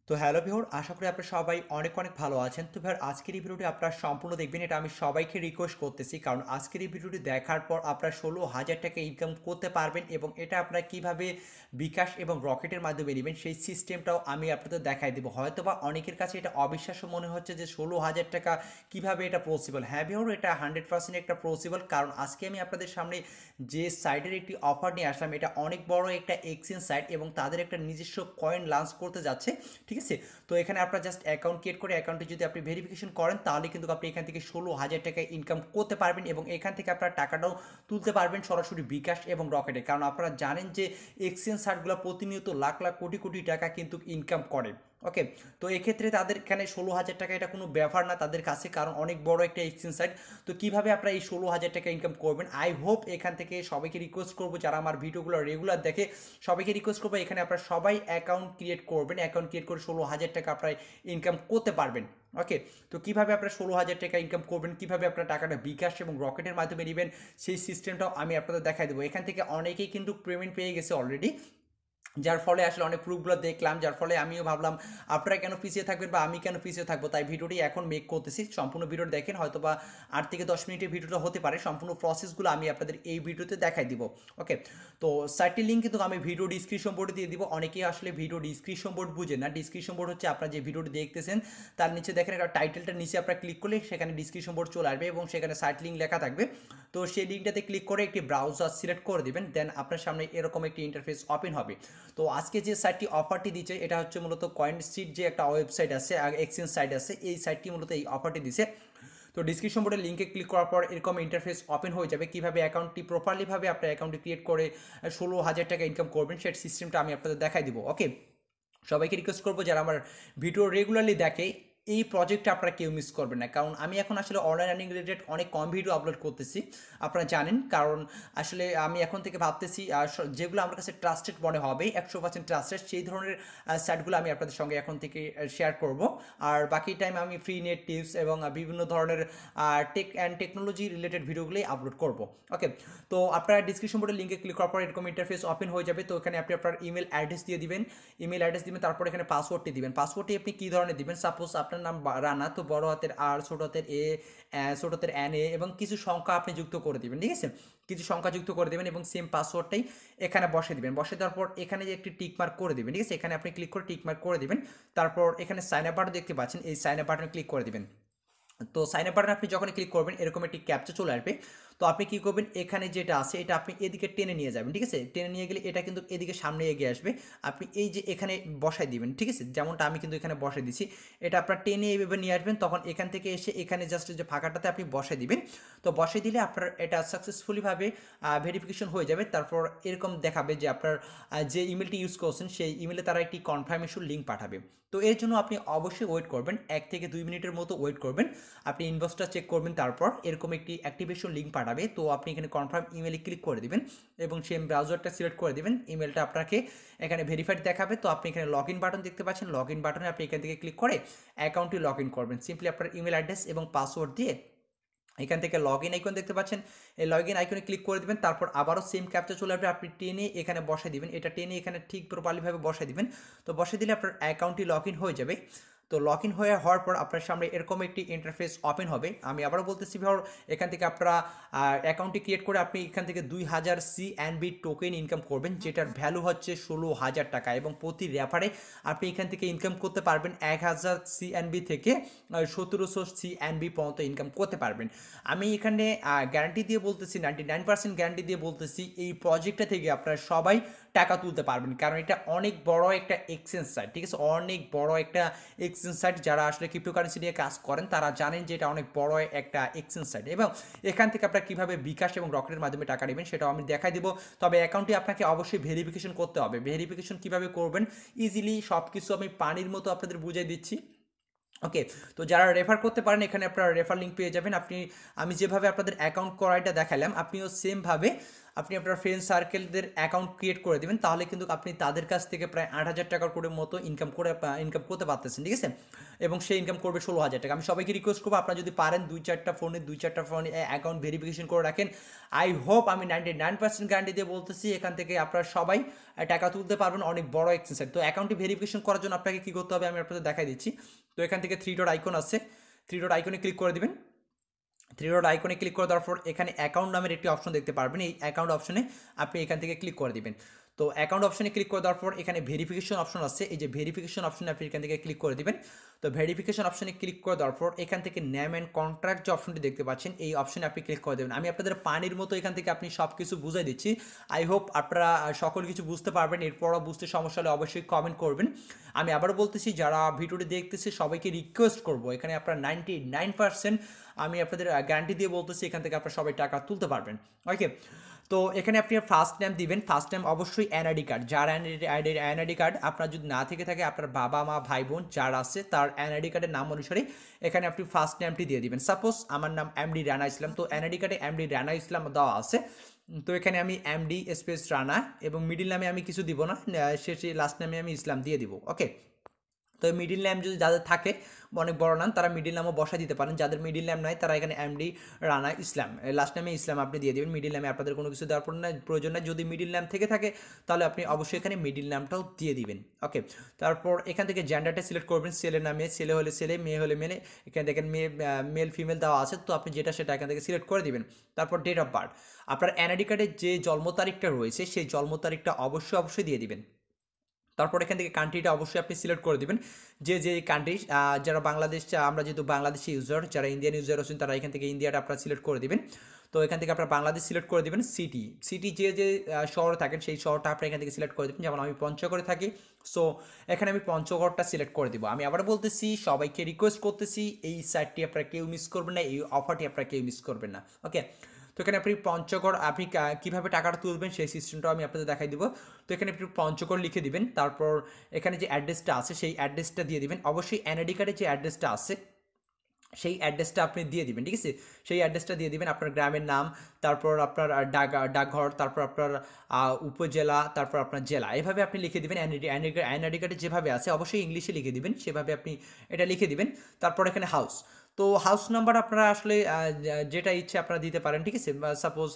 তো hello viewer, আশা করি আপনারা সবাই অনেক অনেক ভালো আছেন। তো ভিউয়ার, আজকের এই ভিডিওটি আপনারা সম্পূর্ণ দেখবেন, এটা আমি সবাইকে রিকোয়েস্ট করতেছি, কারণ আজকের এই ভিডিওটি দেখার পর আপনারা 16,000 টাকা ইনকাম করতে পারবেন এবং এটা আপনারা কিভাবে বিকাশ এবং রকেটের মাধ্যমে নেবেন সেই সিস্টেমটাও আমি আপনাদের দেখাই দেবো। হয়তো বা অনেকের কাছে এটা অবিশ্বাস্য মনে হচ্ছে যে 16,000 টাকা কিভাবে এটা পসিবল। হ্যাঁ ভিউয়ার, এটা 100% একটা পসিবল, কারণ আজকে আমি আপনাদের সামনে যে সাইটের একটি অফার নিয়ে আসলাম, এটা অনেক বড় একটা এক্সচেঞ্জ সাইট এবং তাদের একটা নিজস্ব কয়েন লঞ্চ করতে যাচ্ছে। ঠিক আছে, তো এখানে আপনার জাস্ট অ্যাকাউন্ট ক্রিয়েট করে অ্যাকাউন্টে যদি আপনি ভেরিফিকেশন করেন তাহলে কিন্তু আপনি এখান থেকে 16,000 টাকা ইনকাম করতে পারবেন এবং এখান থেকে আপনার টাকাটাও তুলতে পারবেন সরাসরি বিকাশ এবং রকেটে। কারণ আপনারা জানেন যে এক্সচেঞ্জ সাইটগুলো প্রতিনিয়ত লাখ লাখ কোটি কোটি টাকা কিন্তু ইনকাম করে। ওকে, তো এক্ষেত্রে তাদের এখানে 16,000 টাকা এটা কোনো ব্যাপার না তাদের কাছে, কারণ অনেক বড় একটা এক্সচেঞ্জ সাইট। তো কীভাবে আপনারা এই 16,000 টাকা ইনকাম করবেন, আই হোপ এখান থেকে সবাইকে রিকোয়েস্ট করবো যারা আমার ভিডিওগুলো রেগুলার দেখে, সবাইকে রিকোয়েস্ট করবো এখানে আপনারা সবাই অ্যাকাউন্ট ক্রিয়েট করবেন। অ্যাকাউন্ট ক্রিয়েট করে 16,000 টাকা আপনারা ইনকাম করতে পারবেন। ওকে, তো কীভাবে আপনারা 16,000 টাকা ইনকাম করবেন, কীভাবে আপনার টাকাটা বিকাশ এবং রকেটের মাধ্যমে নেবেন সেই সিস্টেমটাও আমি আপনাদের দেখাই দেবো। এখান থেকে অনেকেই কিন্তু পেমেন্ট পেয়ে গেছে অলরেডি, যার ফলে আসলে অনেক প্রুফগুলো দেখলাম, যার ফলে আমিও ভাবলাম আপনারা কেন পিছিয়ে থাকবেন বা আমি কেন পিছিয়ে থাকবো, তাই ভিডিওটি এখন মেক করতেছি। সম্পূর্ণ ভিডিওটি দেখেন, হয়তো বা 8 থেকে 10 মিনিটের ভিডিওটা হতে পারে। সম্পূর্ণ প্রসেসগুলো আমি আপনাদের এই ভিডিওতে দেখাই দিব। ওকে, তো সাইটটির লিঙ্ক কিন্তু আমি ভিডিও ডিসক্রিপশন বোর্ডে দিয়ে দিব। অনেকেই আসলে ভিডিও ডিসক্রিপশন বোর্ড বুঝে না। ডিসক্রিপশন বোর্ড হচ্ছে আপনারা যে ভিডিওটি দেখতেছেন তার নিচে দেখেন একটা টাইটেলটার নিচে আপনারা ক্লিক করলে সেখানে ডিসক্রিপশন বোর্ড চলে আসবে এবং সেখানে সাইট লিঙ্ক লেখা থাকবে। তো সেই লিঙ্কটাতে ক্লিক করে একটি ব্রাউজার সিলেক্ট করে দিবেন, দেন আপনার সামনে এরকম একটি ইন্টারফেস ওপেন হবে। তো আজকে যে সাইটটি অফারটি দিচ্ছে এটা হচ্ছে মূলত কয়েনসিট, যে একটা ওয়েবসাইট আছে, এক্সচেঞ্জ সাইট আছে, এই সাইটটি মূলত এই অফারটি দিচ্ছে। তো ডিসক্রিপশন বোর্ডের লিঙ্কে ক্লিক করার পর এরকম ইন্টারফেস ওপেন হয়ে যাবে। কীভাবে অ্যাকাউন্টটি প্রপারলিভাবে আপনার অ্যাকাউন্টটি ক্রিয়েট করে 16,000 টাকা ইনকাম করবেন সেই সিস্টেমটা আমি আপনাদের দেখাই দিব। ওকে, সবাইকে রিকোয়েস্ট করবো যারা আমার ভিডিও রেগুলারলি দেখে এই প্রজেক্টটা আপনারা কেউ মিস করবেন না, কারণ আমি এখন আসলে অনলাইন আর্নিং রিলেটেড অনেক কম ভিডিও আপলোড করতেছি, আপনারা জানেন। কারণ আসলে আমি এখন থেকে ভাবতেছি যেগুলো আমার কাছে ট্রাস্টেড মনে হবে, 100% ট্রাস্টেড, সেই ধরনের সাইটগুলো আমি আপনাদের সঙ্গে এখন থেকে শেয়ার করব। আর বাকি টাইম আমি ফ্রি নেট টিপস এবং বিভিন্ন ধরনের টেক অ্যান্ড টেকনোলজি রিলেটেড ভিডিওগুলোই আপলোড করব। ওকে, তো আপনারা ডিসক্রিপশন বোর্ডের লিঙ্কে ক্লিক করার পর এরকম ইন্টারফেস ওপেন হয়ে যাবে। তো এখানে আপনি আপনার ইমেল অ্যাড্রেস দিয়ে দিবেন, ইমেল অ্যাড্রেস দিবেন, তারপর এখানে পাসওয়ার্ডটি দিবেন। পাসওয়ার্ডটি আপনি কী ধরনের দিবেন, সাপোজ আপনার নাম রানা, তো বড় হাতের আর, ছোট হাতের এ, ছোট হাতের এন এ এবং কিছু সংখ্যা আপনি যুক্ত করে দিবেন। ঠিক আছে, কিছু সংখ্যা যুক্ত করে দেবেন এবং সেম পাসওয়ার্ডটাই এখানে বসে দিবেন। বসে দেওয়ার পর এখানে যে একটি টিক মার্ক করে দিবেন। ঠিক আছে, এখানে আপনি ক্লিক করে টিক মার্ক করে দিবেন। তারপর এখানে সাইন আপ বাটন দেখতে পাচ্ছেন, এই সাইন আপ বাটনে ক্লিক করে দিবেন। তো সাইন আপ বাটন আপনি যখন ক্লিক করবেন এরকম একটি ক্যাপচা চলে আসবে। তো আপনি কী করবেন, এখানে যেটা আছে এটা আপনি এদিকে টেনে নিয়ে যাবেন। ঠিক আছে, টেনে নিয়ে গেলে এটা কিন্তু এদিকে সামনে এগিয়ে আসবে। আপনি এই যে এখানে বসাই দিবেন। ঠিক আছে, যেমনটা আমি কিন্তু এখানে বসাই দিচ্ছি, এটা আপনার টেনে এইভাবে নিয়ে আসবেন। তখন এখান থেকে এসে এখানে জাস্ট যে ফাঁকাটাতে আপনি বসাই দিবেন। তো বসাই দিলে আপনার এটা সাকসেসফুলিভাবে ভেরিফিকেশন হয়ে যাবে। তারপর এরকম দেখাবে যে আপনার যে ইমেলটি ইউজ করছেন সেই ইমেলে তারা একটি কনফার্মেশন লিঙ্ক পাঠাবে। তো এর জন্য আপনি অবশ্যই ওয়েট করবেন, 1 থেকে 2 মিনিটের মতো ওয়েট করবেন। আপনি ইনবক্সটা চেক করবেন, তারপর এরকম একটি অ্যাক্টিভেশন লিঙ্ক পাঠাবে। তো আপনি এখানে কনফার্ম ইমেলে ক্লিক করে দিবেন এবং সেম ব্রাউজারটা সিলেক্ট করে দিবেন। ইমেলটা আপনাকে এখানে ভেরিফাইড দেখাবে। তো আপনি এখানে লগ ইন বাটন দেখতে পাচ্ছেন, লগ ইন বাটনে আপনি এখান থেকে ক্লিক করে অ্যাকাউন্টটি লগ ইন করবেন। সিম্পলি আপনার ইমেল অ্যাড্রেস এবং পাসওয়ার্ড দিয়ে এখান থেকে লগ ইন আইকন দেখতে পাচ্ছেন, এই লগ ইন আইকনে ক্লিক করে দেবেন। তারপর আবারও সেম ক্যাপচা চলে আসবে, আপনি টেনে এখানে বসে দিবেন। এটা টেনে এখানে ঠিক প্রপারলিভাবে বসে দিবেন। তো বসে দিলে আপনার অ্যাকাউন্টটি লগ ইন হয়ে যাবে। তো লগ ইন হওয়ার পর আপনার সামনে এরকম একটি ইন্টারফেস ওপেন হবে। আমি আবারও বলতেছি ভাই, এখান থেকে আপনারা অ্যাকাউন্টটি ক্রিয়েট করে আপনি এখান থেকে 2,000 CNB টোকেন ইনকাম করবেন, যেটার ভ্যালু হচ্ছে 16,000 টাকা এবং প্রতি রেফারে আপনি এখান থেকে ইনকাম করতে পারবেন 1,000 CNB থেকে 1,700 CNB পর্যন্ত ইনকাম করতে পারবেন। আমি এখানে গ্যারান্টি দিয়ে বলতেছি, 99% গ্যারান্টি দিয়ে বলতেছি, এই প্রজেক্টটা থেকে আপনারা সবাই টাকা তুলতে পারবেন, কারণ এটা অনেক বড় একটা এক্সচেঞ্জ সাইট। ঠিক আছে, অনেক বড় একটা এক্সচেঞ্জ সাইট। যারা আসলে ক্রিপ্টোকারেন্সি নিয়ে কাজ করেন তারা জানেন যে এটা অনেক বড় একটা এক্সচেঞ্জ সাইট এবং এখান থেকে আপনারা কীভাবে বিকাশ এবং রকেটের মাধ্যমে টাকা নেবেন সেটাও আমি দেখাই দিব। তবে অ্যাকাউন্টটি আপনাকে অবশ্যই ভেরিফিকেশন করতে হবে। ভেরিফিকেশন কীভাবে করবেন, ইজিলি সব কিছু আমি পানির মতো আপনাদের বুঝিয়ে দিচ্ছি। ওকে, তো যারা রেফার করতে পারেন এখানে আপনারা রেফার লিঙ্ক পেয়ে যাবেন। আমি যেভাবে আপনাদের অ্যাকাউন্ট করাইটা দেখালাম আপনিও সেমভাবে আপনি আপনার ফ্রেন্ড সার্কেলদের অ্যাকাউন্ট ক্রিয়েট করে দেবেন, তাহলে কিন্তু আপনি তাদের কাছ থেকে প্রায় 8,000 টাকার করে মতো ইনকাম করতে পারতেছেন, ঠিক আছে। এবং সে ইনকাম করবে 16,000 টাকা। আমি সবাইকে রিকোয়েস্ট করবো, আপনারা যদি পারেন 2-4টা ফোনে অ্যাকাউন্ট ভেরিফিকেশন করে রাখেন। আই হোপ, আমি 99% গ্যারান্টি দিয়ে বলতেছি, এখান থেকে আপনারা সবাই টাকা তুলতে পারবেন অনেক বড় এক্সেন্সাইড। তো অ্যাকাউন্টটি ভেরিফিকেশন করার জন্য আপনাকে কী করতে হবে আমি আপনাদের দেখাই দিচ্ছি। তো এখান থেকে 3 ডট আইকন আছে, 3 ডট আইকনে ক্লিক করে দিবেন। 3 ডট আইকনে ক্লিক করে দেওয়ার পর এখানে অ্যাকাউন্ট নামের একটি অপশন দেখতে পারবেন। এই অ্যাকাউন্ট অপশনে আপনি এখান থেকে ক্লিক করে দিবেন। তো অ্যাকাউন্ট অপশনে ক্লিক করে দেওয়ার পর এখানে ভেরিফিকেশন অপশন আছে, এই যে ভেরিফিকেশন অপশনে আপনি এখান থেকে ক্লিক করে দিবেন। তো ভেরিফিকেশন অপশনে ক্লিক করে দেওয়ার পর এখান থেকে নেম অ্যান্ড কন্ট্রাক্ট যে অপশনটি দেখতে পাচ্ছেন, এই অপশনে আপনি ক্লিক করে দেবেন। আমি আপনাদের পানির মতো এখান থেকে আপনি সব কিছু বুঝাই দিচ্ছি। আই হোপ আপনারা সকল কিছু বুঝতে পারবেন। এরপরও বুঝতে সমস্যা হলে অবশ্যই কমেন্ট করবেন। আমি আবারও বলতেছি, যারা ভিডিওটি দেখতেছে সবাইকে রিকোয়েস্ট করবো, এখানে আপনার 99% আমি আপনাদের গ্যারান্টি দিয়ে বলতেছি, এখান থেকে আপনারা সবাই টাকা তুলতে পারবেন। ওকে, তো এখানে আপনি ফার্স্ট নেম দিবেন। ফার্স্ট নেম অবশ্যই এনআইডি কার্ড, যার এনআইডি কার্ড আপনার যদি না থেকে থাকে, আপনার বাবা মা ভাই বোন যার আছে তার এনআইডি কার্ডের নাম অনুসারে এখানে আপনি ফার্স্ট নেমটি দিয়ে দিবেন। সাপোজ আমার নাম এমডি রানা ইসলাম, তো এনআইডি কার্ডে এমডি রানা ইসলাম দেওয়া আছে। তো এখানে আমি এমডি স্পেস রানা, এবং মিডিল নামে আমি কিছু দিব না, শেষে লাস্ট নামে আমি ইসলাম দিয়ে দিব। ওকে, তো মিডিল নেম যদি যাদের থাকে অনেক বড় নাম, তারা মিডিল নামও বসা দিতে পারেন। যাদের মিডিল নেম নাই তারা এখানে এমডি রানা ইসলাম, লাস্ট নামে ইসলাম আপনি দিয়ে দেবেন। মিডিল নামে আপনাদের কোনো কিছু দেওয়ার প্রয়োজন নাই। যদি মিডিল নাম থেকে থাকে তাহলে আপনি অবশ্যই এখানে মিডিল নামটাও দিয়ে দিবেন। ওকে, তারপর এখান থেকে জেন্ডারটা সিলেক্ট করবেন। ছেলের নামে ছেলে হলে ছেলে, মেয়ে হলে মেয়ে। এখানে দেখেন মেল ফিমেল দেওয়া আছে, তো আপনি যেটা সেটা এখান থেকে সিলেক্ট করে দিবেন। তারপর ডেট অফ বার্থ, আপনার এনআইডি কার্ডের যে জন্ম তারিখটা রয়েছে সেই জন্ম তারিখটা অবশ্যই দিয়ে দিবেন। তারপর এখান থেকে কান্ট্রিটা অবশ্যই আপনি সিলেক্ট করে দিবেন, যে কান্ট্রি, যারা বাংলাদেশ, আমরা যেহেতু বাংলাদেশি ইউজার, যারা ইন্ডিয়ান ইউজার আছেন তারা এখান থেকে ইন্ডিয়াটা আপনারা সিলেক্ট করে দিবেন। তো এখান থেকে আপনার বাংলাদেশ সিলেক্ট করে দিবেন। সিটি যে শহরে থাকেন সেই শহরটা আপনি এখান থেকে সিলেক্ট করে দেবেন। যেমন আমি পঞ্চগড়ে থাকি, সো এখানে আমি পঞ্চগড়টা সিলেক্ট করে দিব। আমি আবার বলতেছি, সবাইকে রিকোয়েস্ট করতেছি, এই সাইটটি আপনারা কেউ মিস করবেন না, এই অফারটি আপনারা কেউ মিস করবেন না। ওকে, তো এখানে আপনি পঞ্চগড়, আপনি কীভাবে টাকাটা তুলবেন সেই সিস্টেমটাও আমি আপনাদের দেখাই দিব। তো এখানে আপনি পঞ্চগড় লিখে দিবেন। তারপর এখানে যে অ্যাড্রেসটা আছে সেই অ্যাড্রেসটা দিয়ে দিবেন। অবশ্যই এনআইডি কার্ডে যে অ্যাড্রেসটা আছে সেই অ্যাড্রেসটা আপনি দিয়ে দিবেন, ঠিক আছে। সেই অ্যাড্রেসটা দিয়ে দিবেন, আপনার গ্রামের নাম, তারপর আপনার ডাকঘর, তারপর আপনার উপজেলা, তারপর আপনার জেলা, এভাবে আপনি লিখে দিবেন। এনআইডি কার্ডে যেভাবে আছে অবশ্যই ইংলিশে লিখে দিবেন, সেভাবে আপনি এটা লিখে দিবেন। তারপর এখানে হাউস, তো হাউস নাম্বার আপনারা আসলে যেটা ইচ্ছে আপনারা দিতে পারেন, ঠিক আছে। সাপোজ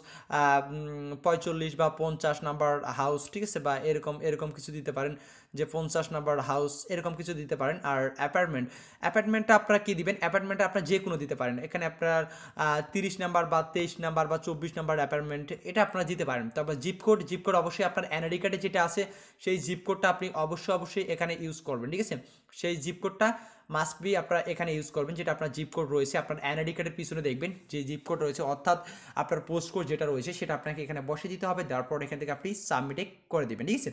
45 বা 50 নাম্বার হাউস, ঠিক আছে, বা এরকম এরকম কিছু দিতে পারেন, যে 50 নাম্বার হাউস, এরকম কিছু দিতে পারেন। আর অ্যাপার্টমেন্টটা আপনারা কী দিবেন, অ্যাপার্টমেন্টটা আপনারা যে কোনো দিতে পারেন। এখানে আপনার 30 নাম্বার বা 23 নাম্বার বা 24 নাম্বার অ্যাপার্টমেন্ট, এটা আপনারা দিতে পারেন। তারপর জিপ কোড অবশ্যই আপনার এনআইডি কার্ডে যেটা আছে সেই জিপ কোডটা আপনি অবশ্যই এখানে ইউজ করবেন, ঠিক আছে। সেই জিপ কোডটা মাস্ট বি আপনারা এখানে ইউজ করবেন, যেটা আপনার জিপ কোড রয়েছে আপনার এনআইডি কার্ডের পিছনে দেখবেন যে জিপ কোড রয়েছে, অর্থাৎ আপনার পোস্ট কোড যেটা রয়েছে সেটা আপনাকে এখানে বসে দিতে হবে। তারপর এখান থেকে আপনি সাবমিটে করে দেবেন, ঠিক আছে।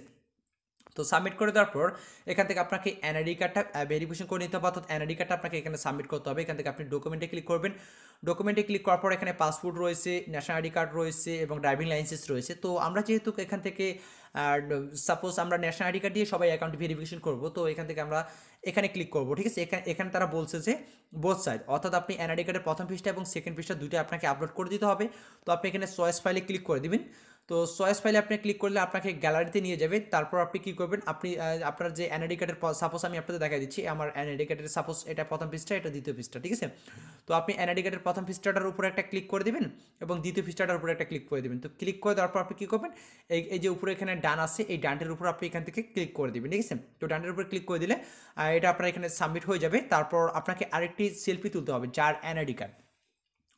তো সাবমিট করে দেওয়ার পর এখান থেকে আপনাকে এনআইডি কার্ডটা ভেরিফিকেশন করে নিতে হবে, অর্থাৎ এনআইডি কার্ডটা আপনাকে এখানে সাবমিট করতে হবে। এখান থেকে আপনি ডকুমেন্টে ক্লিক করবেন। ডকুমেন্টে ক্লিক করার পর এখানে পাসপোর্ট রয়েছে, ন্যাশনাল আইডি কার্ড রয়েছে এবং ড্রাইভিং লাইসেন্স রয়েছে। তো আমরা যেহেতু এখান থেকে সাপোজ আমরা ন্যাশনাল আইডি কার্ড দিয়ে সবাই অ্যাকাউন্ট ভেরিফিকেশন করব, তো এখান থেকে আমরা এখানে ক্লিক করব, ঠিক আছে। এখানে তারা বলছে যে বোথ সাইড, অর্থাৎ আপনি এনআইডি কার্ডের প্রথম পৃষ্ঠা এবং সেকেন্ড পৃষ্ঠা দুইটা আপনাকে আপলোড করে দিতে হবে। তো আপনি এখানে চয়েস ফাইলে ক্লিক করে দিবেন। তো চয়েস ফাইলে আপনি ক্লিক করলে আপনাকে গ্যালারিতে নিয়ে যাবে। তারপর আপনি কী করবেন, আপনি আপনার যে এনআইডি কার্ডের, সাপোজ আমি আপনাদের দেখা দিচ্ছি, আমার এনআইডি কার্ডের সাপোজ এটা প্রথম পৃষ্ঠা, এটা দ্বিতীয় পৃষ্ঠা, ঠিক আছে। তো আপনি এনআইডি কার্ডের প্রথম পৃষ্ঠাটার উপরে একটা ক্লিক করে দেবেন এবং দ্বিতীয় পৃষ্ঠাটার উপরে একটা ক্লিক করে দেবেন। তো ক্লিক করে দেওয়ার পর আপনি কী করবেন, এই যে উপরে এখানে ডান আছে, এই ডানটির উপর আপনি এখান থেকে ক্লিক করে দেবেন, ঠিক আছে। তো ডানটির উপরে ক্লিক করে দিলে এটা আপনার এখানে সাবমিট হয়ে যাবে। তারপর আপনাকে আরেকটি সেলফি তুলতে হবে, যার এনআইডি কার্ড,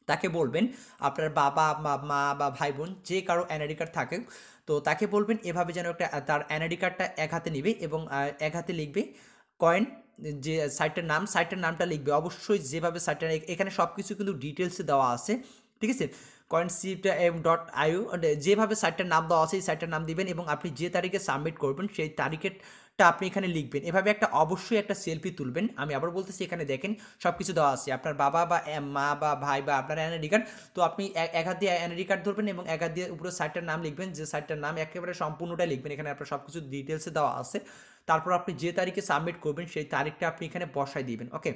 তাকে বলবেন, আপনার বাবা মা বা ভাই বোন যে কারো এনআইডি কার্ড থাকে, তো তাকে বলবেন এভাবে যেন একটা তার এনআইডি কার্ডটা এক হাতে নেবে এবং এক হাতে লিখবে কয়েন, যে সাইটটার নামটা লিখবে অবশ্যই, যেভাবে সাইটটা, এখানে সব কিছু কিন্তু ডিটেলসে দেওয়া আছে, ঠিক আছে। coinsbit.io, যেভাবে সাইটটার নাম দেওয়া আছে এই সাইটটার নাম দিবেন এবং আপনি যে তারিখে সাবমিট করবেন সেই তারিখেরটা আপনি এখানে লিখবেন। এভাবে অবশ্যই একটা সেলফি তুলবেন। আমি আবার বলতেছি, এখানে দেখেন সব কিছু দেওয়া আছে, আপনার বাবা বা মা বা ভাই বা আপনার এনআইডি কার্ড। তো আপনি এক হাত দিয়ে এনআইডি কার্ড ধরবেন এবং এক হাত দিয়ে উপরে সাইটটার নাম লিখবেন, যে সাইটটার নাম একেবারে সম্পূর্ণটাই লিখবেন। এখানে আপনার সব কিছু ডিটেলসে দেওয়া আছে। তারপর আপনি যে তারিখে সাবমিট করবেন সেই তারিখটা আপনি এখানে বসায় দিবেন। ওকে,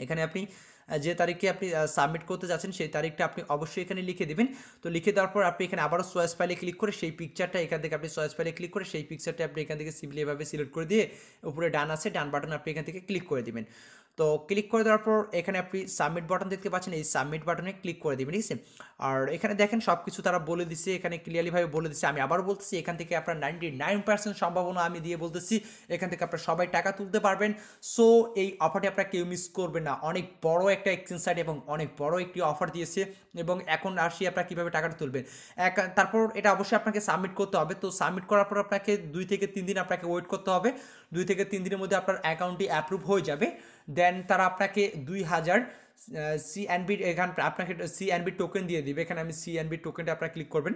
এখানে আপনি যে তারিখে আপনি সাবমিট করতে যাচ্ছেন সেই তারিখটা আপনি অবশ্যই এখানে লিখে দিবেন। তো লিখে দেওয়ার পর আপনি এখানে আবারও চয়েস ফাইলে ক্লিক করে সেই পিকচারটা এখান থেকে আপনি চয়েস ফাইলে ক্লিক করে সেই পিকচারটা আপনি এখান থেকে সিম্পলি এভাবে সিলেক্ট করে দিয়ে উপরে ডান আছে, ডান বাটন আপনি এখান থেকে ক্লিক করে দিবেন। তো ক্লিক করে দেওয়ার পর এখানে আপনি সাবমিট বাটন দেখতে পাচ্ছেন, এই সাবমিট বাটনে ক্লিক করে দিবেন, ঠিক আছে। আর এখানে দেখেন সব কিছু তারা বলে দিচ্ছে, এখানে ক্লিয়ারলিভাবে বলে দিচ্ছে। আমি আবার বলতেছি, এখান থেকে আপনার 99% সম্ভাবনা আমি দিয়ে বলতেছি এখান থেকে আপনার সবাই টাকা তুলতে পারবেন। সো এই অফারটি আপনারা কেউ মিস করবেন না, অনেক বড় একটা এক্সচেঞ্জ সাইট এবং অনেক বড় একটি অফার দিয়েছে। এবং এখন আসি আপনারা কীভাবে টাকাটা তুলবেন। তারপর এটা অবশ্যই আপনাকে সাবমিট করতে হবে। তো সাবমিট করার পর আপনাকে 2 থেকে 3 দিন আপনাকে ওয়েট করতে হবে। 2 থেকে 3 দিনের মধ্যে আপনার অ্যাকাউন্টটি অ্যাপ্রুভ হয়ে যাবে। দেন তারা আপনাকে 2000 সিএনবি, এখানে আপনাকে সিএনবি টোকেন দিয়ে দিবে। এখানে আমি সিএনবি টোকেনটা আপনারা ক্লিক করবেন,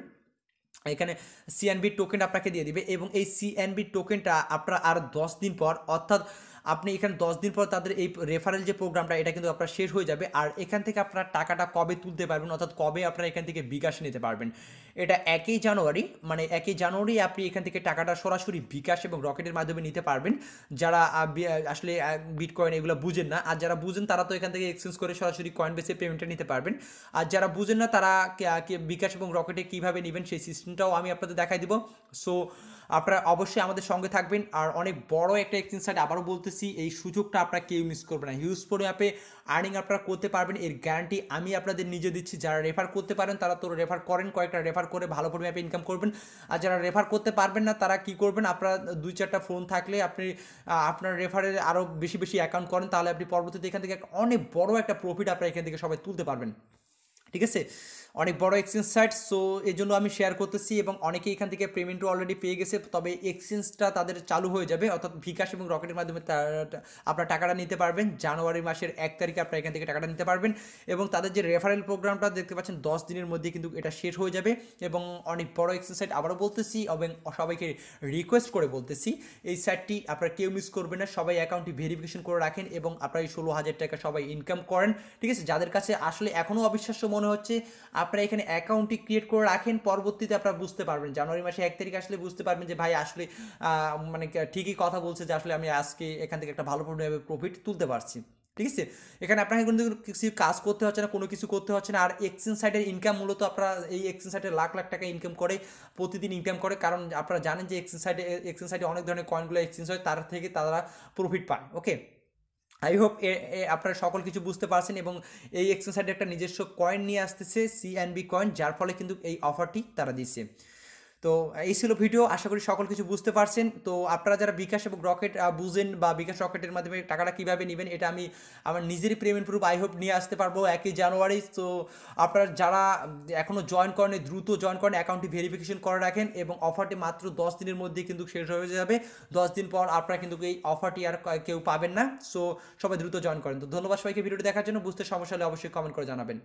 এখানে সিএনবি টোকেন আপনাকে দিয়ে দিবে এবং এই সিএনবি টোকেনটা আপনার আর 10 দিন পর, অর্থাৎ আপনি এখানে 10 দিন পর তাদের এই রেফারেল যে প্রোগ্রামটা এটা কিন্তু আপনার শেষ হয়ে যাবে। আর এখান থেকে আপনার টাকাটা কবে তুলতে পারবেন, অর্থাৎ কবে আপনারা এখান থেকে বিকাশ নিতে পারবেন, এটা 1 জানুয়ারি, মানে 1 জানুয়ারি আপনি এখান থেকে টাকাটা সরাসরি বিকাশ এবং রকেটের মাধ্যমে নিতে পারবেন। যারা আসলে বিটকয়েন এগুলো বুঝেন না, আর যারা বুঝেন তারা তো এখান থেকে এক্সচেঞ্জ করে সরাসরি কয়েন বেসে পেমেন্টটা নিতে পারবেন। আর যারা বুঝেন না তারা বিকাশ এবং রকেটে কীভাবে নেবেন সেই সিস্টেমটাও আমি আপনাদের দেখাই দিব। সো আপনারা অবশ্যই আমাদের সঙ্গে থাকবেন। আর অনেক বড় একটা এক্সচেঞ্জ সাইট, আবারও বলতেছি এই সুযোগটা আপনারা কেউ মিস করবেন না। হিউজ পরিমাপে আর্নিং আপনারা করতে পারবেন, এর গ্যারান্টি আমি আপনাদের নিজে দিচ্ছি। যারা রেফার করতে পারেন তারা তো রেফার করেন, কয়েকটা রেফার করে ভালো পরিমাপে ইনকাম করবেন। আর যারা রেফার করতে পারবেন না তারা কি করবেন, আপনারা 2-4টা ফোন থাকলে আপনি আপনার রেফারে আরও বেশি বেশি অ্যাকাউন্ট করেন, তাহলে আপনি পরবর্তীতে এখান থেকে অনেক বড় একটা প্রফিট আপনারা এখান থেকে সবাই তুলতে পারবেন, ঠিক আছে। অনেক বড় এক্সচেঞ্জ সাইট, সো এই জন্য আমি শেয়ার করতেছি এবং অনেকেই এখান থেকে পেমেন্টও অলরেডি পেয়ে গেছে। তবে এক্সচেঞ্জটা তাদের চালু হয়ে যাবে, অর্থাৎ বিকাশ এবং রকেটের মাধ্যমে আপনার টাকাটা নিতে পারবেন। জানুয়ারি মাসের 1 তারিখে আপনার এখান থেকে টাকাটা নিতে পারবেন। এবং তাদের যে রেফারেল প্রোগ্রামটা দেখতে পাচ্ছেন 10 দিনের মধ্যে কিন্তু এটা শেষ হয়ে যাবে। এবং অনেক বড় এক্সচেঞ্জ সাইট, আবারও বলতেছি এবং সবাইকে রিকোয়েস্ট করে বলতেছি এই সাইটটি আপনারা কেউ মিস করবেন না। সবাই অ্যাকাউন্টটি ভেরিফিকেশন করে রাখেন এবং আপনারা এই 16,000 টাকা সবাই ইনকাম করেন, ঠিক আছে। যাদের কাছে আসলে এখনও অবিশ্বাস্য মনে হচ্ছে আপনারা এখানে অ্যাকাউন্টটি ক্রিয়েট করে রাখেন, পরবর্তীতে আপনারা বুঝতে পারবেন জানুয়ারি মাসে 1 তারিখ আসলে বুঝতে পারবেন যে ভাই আসলে মানে ঠিকই কথা বলছে যে আসলে আমি আজকে এখান থেকে একটা ভালো প্রফিট তুলতে পারছি, ঠিক আছে। এখানে আপনাকে কিন্তু কিছু কাজ করতে হচ্ছে না, কোনো কিছু করতে হচ্ছে না। আর এক্সচেঞ্জ সাইটের ইনকাম মূলত আপনারা এই এক্সচেঞ্জ সাইটে লাখ লাখ টাকা ইনকাম করে, প্রতিদিন ইনকাম করে, কারণ আপনারা জানেন যে এক্সচেঞ্জ সাইটে অনেক ধরনের কয়েনগুলো এক্সচেঞ্জ হয়, তার থেকে তারা প্রফিট পায়। ওকে, আই হোপ আপনারা সকল কিছু বুঝতে পারছেন। এবং এই এক্সচেঞ্জ সাইটে একটা নিজস্ব কয়েন নিয়ে আসতেছে সিএনবি কয়েন, যার ফলে কিন্তু এই অফারটি তারা দিচ্ছে। তো এই ছিল ভিডিও, আশা করি সকল কিছু বুঝতে পারছেন। তো আপনারা যারা বিকাশ এবং রকেট বুঝেন বা বিকাশ রকেটের মাধ্যমে টাকাটা কীভাবে নেবেন, এটা আমি আমার নিজেরই পেমেন্ট প্রুফ আই হোপ নিয়ে আসতে পারবো 1 জানুয়ারি। তো আপনারা যারা এখনও জয়েন করেন দ্রুত জয়েন করেন, অ্যাকাউন্টটি ভেরিফিকেশন করে রাখেন এবং অফারটি মাত্র 10 দিনের মধ্যে কিন্তু শেষ হয়ে যাবে। 10 দিন পর আপনারা কিন্তু এই অফারটি আর কেউ পাবেন না। সো সবাই দ্রুত জয়েন করেন। তো ধন্যবাদ সবাইকে ভিডিওটি দেখার জন্য। বুঝতে সমস্যা হলে অবশ্যই কমেন্ট করে জানাবেন।